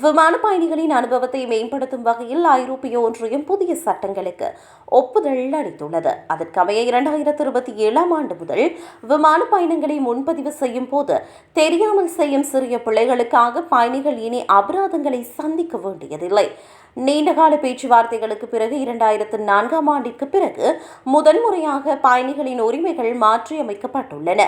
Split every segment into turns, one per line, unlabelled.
விமான பயணிகளின் அனுபவத்தை மேம்படுத்தும் வகையில் ஐரோப்பிய ஒன்றியம் புதிய சட்டங்களுக்கு ஒப்புதல் அளித்துள்ளது. அதற்கமைய 2027 ஆண்டு முதல் விமான பயணங்களை முன்பதிவு செய்யும் போது தெரியாமல் செய்யும் சிறிய பிழைகளுக்காக பயணிகள் இனி அபராதங்களை சந்திக்க வேண்டியதில்லை. நீண்டகால பேச்சுவார்த்தைகளுக்கு பிறகு 2004 ஆண்டிற்கு பிறகு முதன்முறையாக பயணிகளின் உரிமைகள் மாற்றியமைக்கப்பட்டுள்ளன.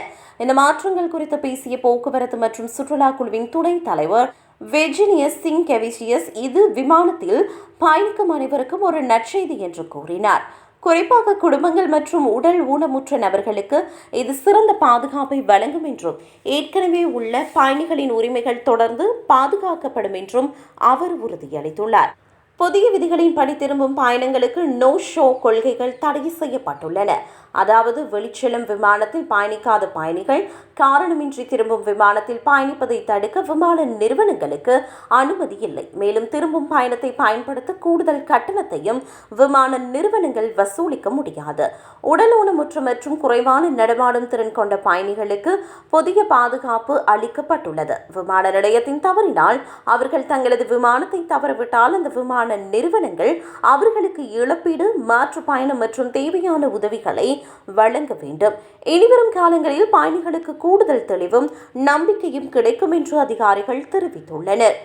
இந்த மாற்றங்கள் குறித்து பேசிய போக்குவரத்து மற்றும் சுற்றுலா குழுவின் துணைத் தலைவர் வெர்ஜினியஸ் சிங்கெவிசியஸ் இது விமானத்தில் பயணிக்கும் அனைவருக்கும் ஒரு நற்செய்தி என்று கூறினார். குறிப்பாக குடும்பங்கள் மற்றும் உடல் ஊனமுற்ற நபர்களுக்கு இது சிறந்த பாதுகாப்பை வழங்கும் என்றும் ஏற்கனவே உள்ள பயணிகளின் உரிமைகள் தொடர்ந்து பாதுகாக்கப்படும் என்றும் அவர் உறுதியளித்துள்ளார். புதிய விதிகளின்படி திரும்பும் பயணங்களுக்கு நோ ஷோ கொள்கைகள் தடை செய்யப்பட்டுள்ளன. அதாவது வெளிச்செல்லும் விமானத்தில் பயணிக்காத பயணிகள் காரணமின்றி திரும்பும் விமானத்தில் பயணிப்பதை தடுக்க விமான நிறுவனங்களுக்கு அனுமதி இல்லை. மேலும் திரும்பும் பயணத்தை பயன்படுத்த கூடுதல் கட்டணத்தையும் விமான நிறுவனங்கள் வசூலிக்க முடியாது. உடல் ஊனமுற்ற மற்றும் குறைவான நடமாடும் திறன் கொண்ட பயணிகளுக்கு புதிய பாதுகாப்பு அளிக்கப்பட்டுள்ளது. விமான நிலையத்தின் தவறினால் அவர்கள் தங்களது விமானத்தை தவறவிட்டால் அந்த விமான நிறுவனங்கள் அவர்களுக்கு இழப்பீடு, மாற்று பயணம் மற்றும் தேவையான உதவிகளை வழங்க வேண்டும். இனிவரும் காலங்களில் பயணிகளுக்கு கூடுதல் தெளிவும் நம்பிக்கையும் கிடைக்கும் என்று அதிகாரிகள் தெரிவித்துள்ளனர்.